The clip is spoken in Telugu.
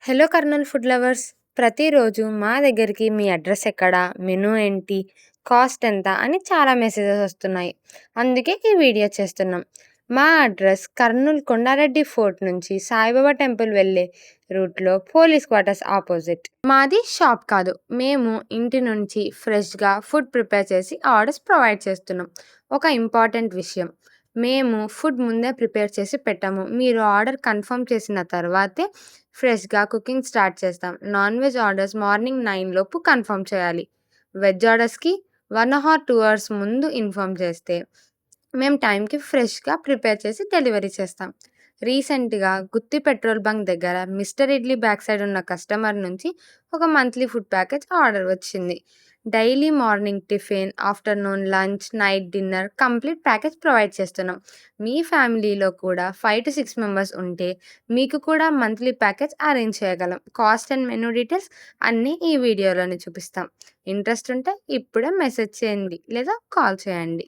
Hello Kurnool food lovers. ప్రతిరోజు మా దగ్గరికి మీ అడ్రస్ ఎక్కడ, మెనూ ఏంటి, కాస్ట్ ఎంత అని చాలా మెసేజెస్ వస్తున్నాయి. అందుకే ఈ వీడియో చేస్తున్నాం. మా అడ్రస్ కర్నూల్ కొండారెడ్డి ఫోర్ట్ నుంచి సాయిబాబా టెంపుల్ వెళ్ళే రూట్లో పోలీస్ క్వార్టర్స్ ఆపోజిట్. మాది షాప్ కాదు, మేము ఇంటి నుంచి ఫ్రెష్గా ఫుడ్ ప్రిపేర్ చేసి ఆర్డర్స్ ప్రొవైడ్ చేస్తున్నాం. ఒక ఇంపార్టెంట్ విషయం, మేము ఫుడ్ ముందే ప్రిపేర్ చేసి పెట్టాము. మీరు ఆర్డర్ కన్ఫర్మ్ చేసిన తర్వాతే ఫ్రెష్గా కుకింగ్ స్టార్ట్ చేస్తాం. నాన్ వెజ్ ఆర్డర్స్ మార్నింగ్ 9 లోపు కన్ఫర్మ్ చేయాలి. వెజ్ ఆర్డర్స్కి 1 or 2 hours ముందు ఇన్ఫామ్ చేస్తే మేము టైంకి ఫ్రెష్గా ప్రిపేర్ చేసి డెలివరీ చేస్తాం. రీసెంట్గా గుత్తి పెట్రోల్ బంక్ దగ్గర మిస్టర్ ఇడ్లీ బ్యాక్ సైడ్ ఉన్న కస్టమర్ నుంచి ఒక మంత్లీ ఫుడ్ ప్యాకేజ్ ఆర్డర్ వచ్చింది. Daily morning tiffin, afternoon lunch, night dinner complete package provide చేస్తున్నాం. మీ ఫ్యామిలీలో కూడా 5 to 6 మెంబర్స్ ఉంటే మీకు కూడా మంత్లీ ప్యాకేజ్ అరేంజ్ చేయగలం. కాస్ట్ అండ్ మెనూ డీటెయిల్స్ అన్నీ ఈ వీడియోలోనే చూపిస్తాం. ఇంట్రెస్ట్ ఉంటే ఇప్పుడే మెసేజ్ చేయండి లేదా కాల్ చేయండి.